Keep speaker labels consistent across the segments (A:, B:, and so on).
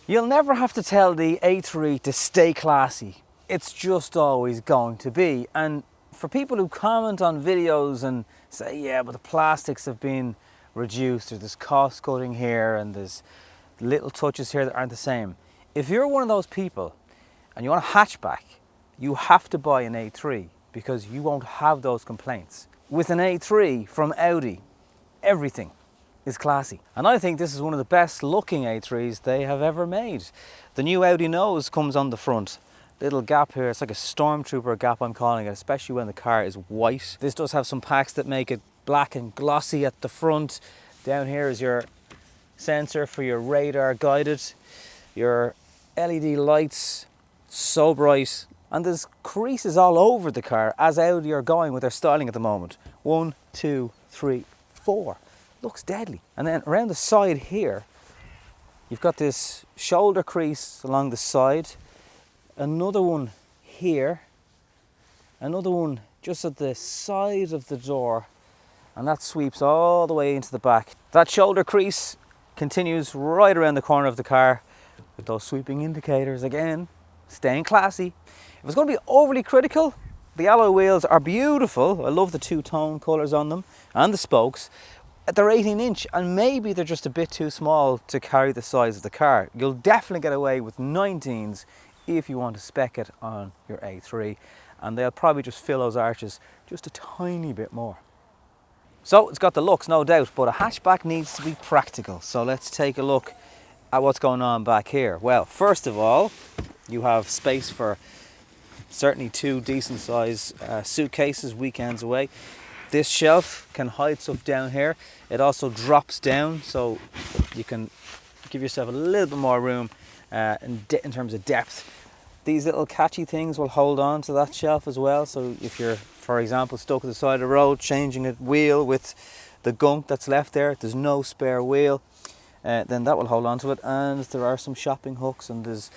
A: You'll never have to tell the A3 to stay classy. It's just always going to be. And for people who comment on videos and say, yeah, but the plastics have been reduced, or there's cost cutting here and there's little touches here that aren't the same. If you're one of those people and you want a hatchback, you have to buy an A3 because you won't have those complaints. With an A3 from Audi, everything is classy. And I think this is one of the best looking A3s they have ever made. The new Audi nose comes on the front. Little gap here, it's like a stormtrooper gap I'm calling it, especially when the car is white. This does have some packs that make it black and glossy at the front. Down here is your sensor for your radar guided, your LED lights, so bright. And there's creases all over the car as Audi are going with their styling at the moment. 1, 2, 3, 4. Looks deadly. And then around the side here, you've got this shoulder crease along the side, another one here, another one just at the side of the door, and that sweeps all the way into the back. That shoulder crease continues right around the corner of the car with those sweeping indicators again, staying classy. If it's going to be overly critical, the alloy wheels are beautiful. I love the two-tone colours on them and the spokes. They're 18-inch and maybe they're just a bit too small to carry the size of the car. You'll definitely get away with 19s if you want to spec it on your A3, and they'll probably just fill those arches just a tiny bit more. So it's got the looks, no doubt, but a hatchback needs to be practical. So let's take a look at what's going on back here. Well, first of all, you have space for certainly 2 decent size suitcases weekends away. This shelf can hide stuff down here. It also drops down, so you can give yourself a little bit more room in terms of depth. These little catchy things will hold on to that shelf as well. So if you're, for example, stuck at the side of the road, changing a wheel with the gunk that's left there, there's no spare wheel, then that will hold on to it. And there are some shopping hooks, and there's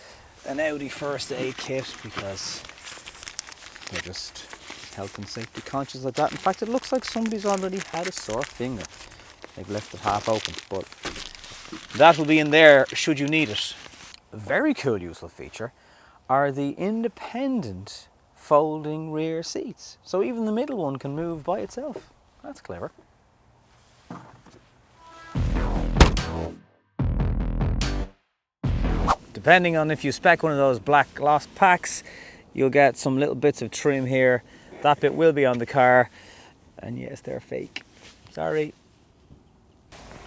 A: an Audi first aid kit because they're just health and safety conscious like that. In fact, it looks like somebody's already had a sore finger. They've left it half open, but that will be in there should you need it. A very cool useful feature are the independent folding rear seats. So even the middle one can move by itself. That's clever. Depending on if you spec one of those black gloss packs, you'll get some little bits of trim here. That bit will be on the car, and yes, they're fake. Sorry.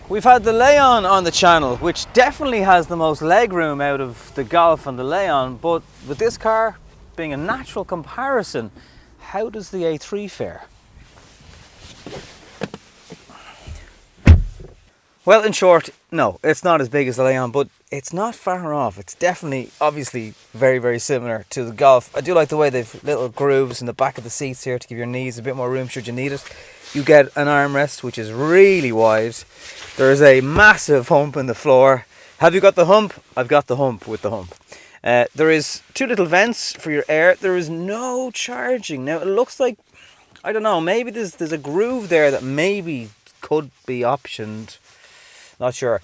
A: We've had the Leon on the channel, which definitely has the most legroom out of the Golf and the Leon, but with this car being a natural comparison, how does the A3 fare? Well, in short, no, it's not as big as the Leon, but it's not far off. It's definitely, obviously, very, very similar to the Golf. I do like the way they've little grooves in the back of the seats here to give your knees a bit more room should you need it. You get an armrest, which is really wide. There's a massive hump in the floor. Have you got the hump? I've got the hump with the hump. There is 2 little vents for your air. There is no charging. Now, it looks like, I don't know, maybe there's a groove there that maybe could be optioned. Not sure.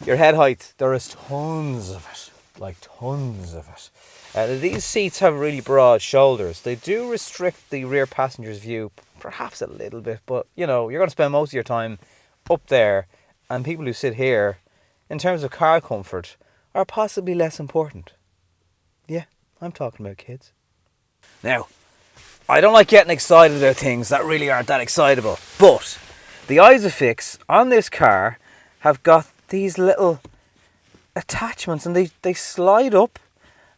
A: Your head height, there is tons of it, like tons of it. These seats have really broad shoulders. They do restrict the rear passenger's view, perhaps a little bit, but you know, you're going to spend most of your time up there, and people who sit here, in terms of car comfort, are possibly less important. Yeah, I'm talking about kids. Now, I don't like getting excited about things that really aren't that excitable, but the Isofix on this car have got these little attachments, and they slide up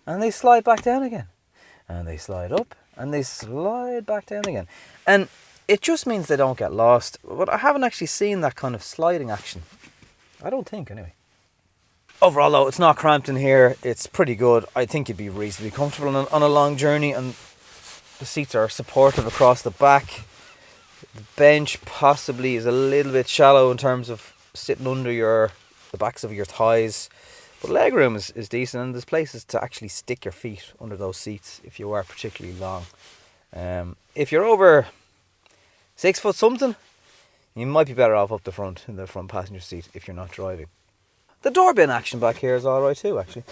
A: and they slide back down again, and they slide up and they slide back down again, and it just means they don't get lost. But I haven't actually seen that kind of sliding action, I don't think, anyway. Overall though, it's not cramped in here. It's pretty good. I think you'd be reasonably comfortable on a long journey, and the seats are supportive across the back. The bench possibly is a little bit shallow in terms of sitting under the backs of your thighs, but legroom is decent, and there's places to actually stick your feet under those seats if you are particularly long. If you're over 6 foot something, you might be better off up the front in the front passenger seat if you're not driving. The door bin action back here is alright too, actually.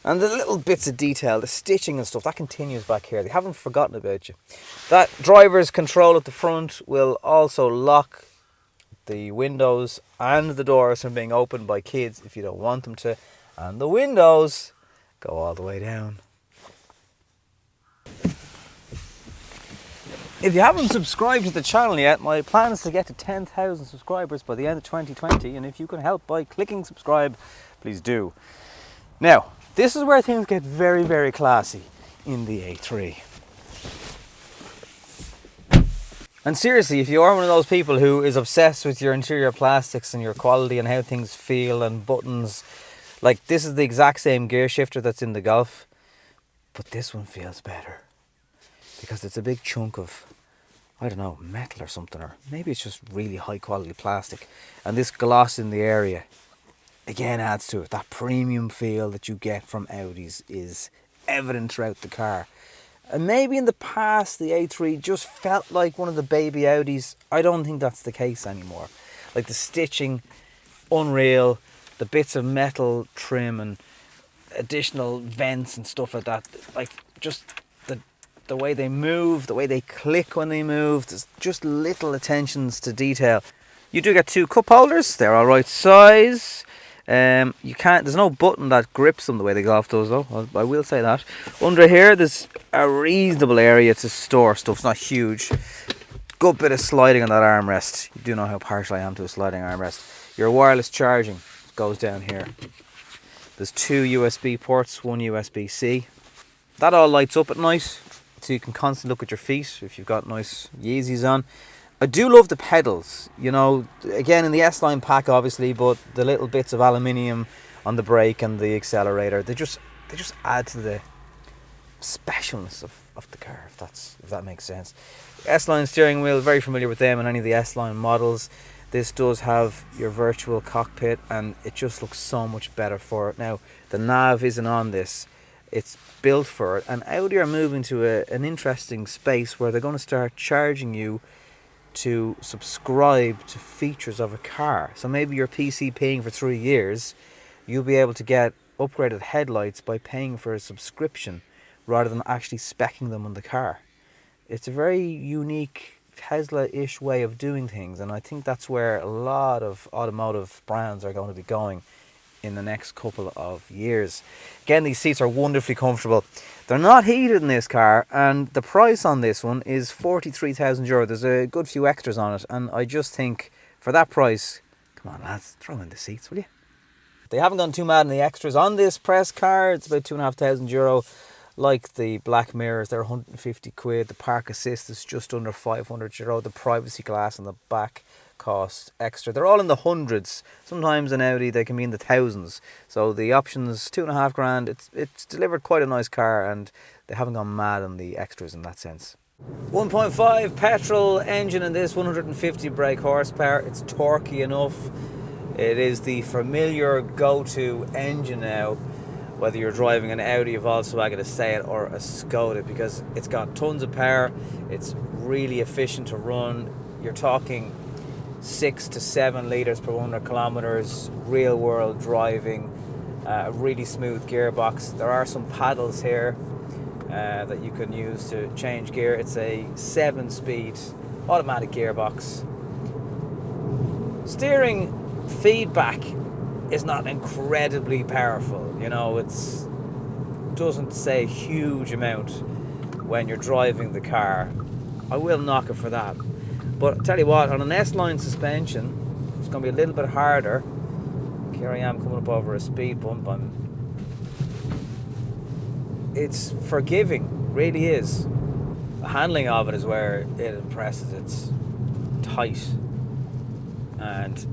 A: And the little bits of detail, the stitching and stuff, that continues back here. They haven't forgotten about you. That driver's control at the front will also lock the windows and the doors from being opened by kids if you don't want them to. And the windows go all the way down. If you haven't subscribed to the channel yet, my plan is to get to 10,000 subscribers by the end of 2020. And if you can help by clicking subscribe, please do. Now, this is where things get very, very classy in the A3. And seriously, if you are one of those people who is obsessed with your interior plastics and your quality and how things feel and buttons, like this is the exact same gear shifter that's in the Golf, but this one feels better because it's a big chunk of, I don't know, metal or something, or maybe it's just really high quality plastic. And this gloss in the area again adds to it. That premium feel that you get from Audis is evident throughout the car. And maybe in the past the A3 just felt like one of the baby Audis. I don't think that's the case anymore. Like the stitching, unreal, the bits of metal trim and additional vents and stuff like that. Like just the way they move, the way they click when they move, there's just little attentions to detail. You do get two cup holders, they're all right size. There's no button that grips them the way the Golf does though, I will say that. Under here there's a reasonable area to store stuff, it's not huge. Good bit of sliding on that armrest. You do know how partial I am to a sliding armrest. Your wireless charging goes down here. There's two USB ports, one USB-C. That all lights up at night, so you can constantly look at your feet if you've got nice Yeezys on. I do love the pedals, you know, again in the S-Line pack obviously, but the little bits of aluminium on the brake and the accelerator, they just add to the specialness of the car, if that makes sense. S-Line steering wheel, very familiar with them and any of the S-Line models. This does have your virtual cockpit and it just looks so much better for it. Now, the nav isn't on this, it's built for it, and Audi are moving to an interesting space where they're going to start charging you to subscribe to features of a car. So maybe you're PCPing for 3 years, you'll be able to get upgraded headlights by paying for a subscription rather than actually speccing them on the car. It's a very unique Tesla-ish way of doing things, and I think that's where a lot of automotive brands are going to be going in the next couple of years. Again, these seats are wonderfully comfortable. They're not heated in this car, and the price on this one is €43,000. There's a good few extras on it, and I just think for that price, come on lads, throw in the seats, will you? They haven't gone too mad in the extras on this press car. It's about €2,500. Like the black mirrors, they're 150 quid. The park assist is just under €500. The privacy glass on the back cost extra. They're all in the hundreds. Sometimes in Audi they can be in the thousands. So the options, £2,500. It's delivered quite a nice car, and they haven't gone mad on the extras in that sense. 1.5 petrol engine in this, 150 brake horsepower. It's torquey enough. It is the familiar go-to engine now, whether you're driving an Audi, a Volkswagen, a Seat or a Skoda, because it's got tons of power. It's really efficient to run. You're talking 6 to 7 litres per 100 kilometres, real world driving, a really smooth gearbox. There are some paddles here that you can use to change gear. It's a 7-speed automatic gearbox. Steering feedback is not incredibly powerful, you know, it doesn't say a huge amount when you're driving the car. I will knock it for that. But I'll tell you what, on an S-Line suspension, it's going to be a little bit harder. Here I am coming up over a speed bump. It's forgiving, really is. The handling of it is where it impresses. It's tight. And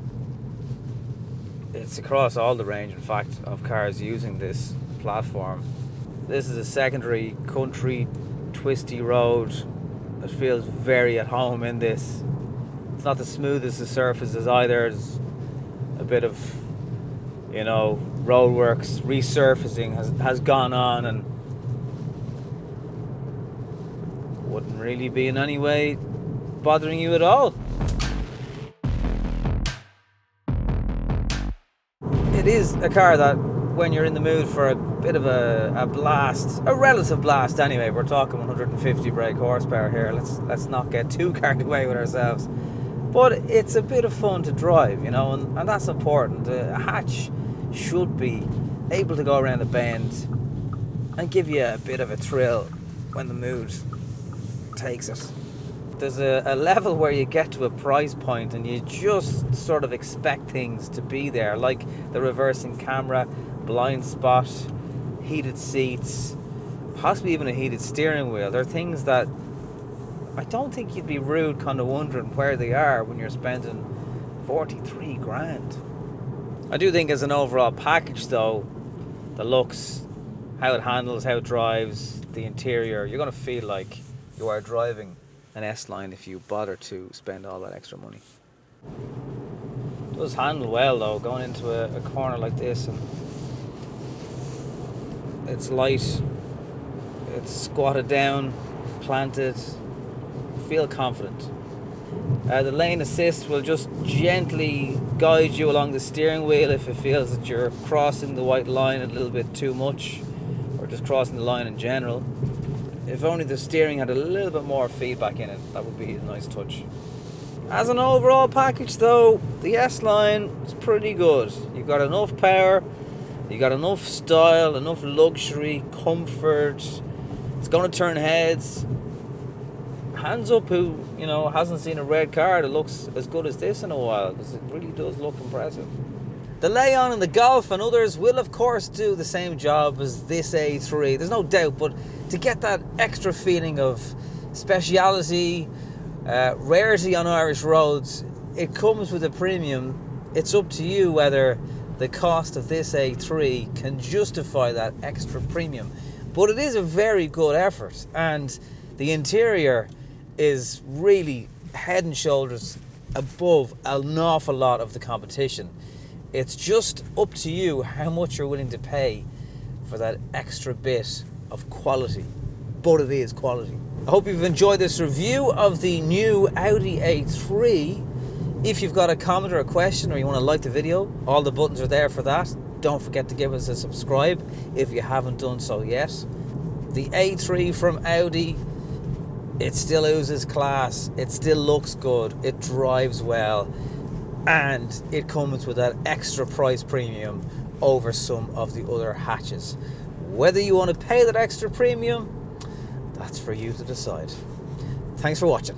A: it's across all the range, in fact, of cars using this platform. This is a secondary country, twisty road. It feels very at home in this. It's not the smoothest of surfaces either. There's a bit of, you know, roadworks, resurfacing has gone on, and wouldn't really be in any way bothering you at all. is a car that, when you're in the mood for a bit of a blast, a relative blast anyway, we're talking 150 brake horsepower here, let's not get too carried away with ourselves, but it's a bit of fun to drive, you know, and that's important. A hatch should be able to go around a bend and give you a bit of a thrill when the mood takes it. There's a level where you get to a price point and you just sort of expect things to be there, like the reversing camera, blind spot, heated seats, possibly even a heated steering wheel. They're things that I don't think you'd be rude kind of wondering where they are when you're spending 43 grand. I do think as an overall package though, the looks, how it handles, how it drives, the interior, you're going to feel like you are driving an S-Line if you bother to spend all that extra money. It does handle well though, going into a corner like this, and it's light, it's squatted down, planted, feel confident. The lane assist will just gently guide you along the steering wheel if it feels that you're crossing the white line a little bit too much, or just crossing the line in general. If only the steering had a little bit more feedback in it, that would be a nice touch. As an overall package though, the S-Line is pretty good. You've got enough power, you've got enough style, enough luxury, comfort. It's going to turn heads. Hands up who, you know, hasn't seen a red car that looks as good as this in a while, because it really does look impressive. The Leon and the Golf and others will of course do the same job as this A3, there's no doubt, but to get that extra feeling of speciality, rarity on Irish roads, it comes with a premium. It's up to you whether the cost of this A3 can justify that extra premium. But it is a very good effort, and the interior is really head and shoulders above an awful lot of the competition. It's just up to you how much you're willing to pay for that extra bit of quality, but it is quality. I hope you've enjoyed this review of the new Audi A3. If you've got a comment or a question, or you want to like the video, all the buttons are there for that. Don't forget to give us a subscribe if you haven't done so yet. The A3 from Audi, it still oozes class, it still looks good, it drives well, and it comes with that extra price premium over some of the other hatches. Whether you want to pay that extra premium, that's for you to decide. Thanks for watching.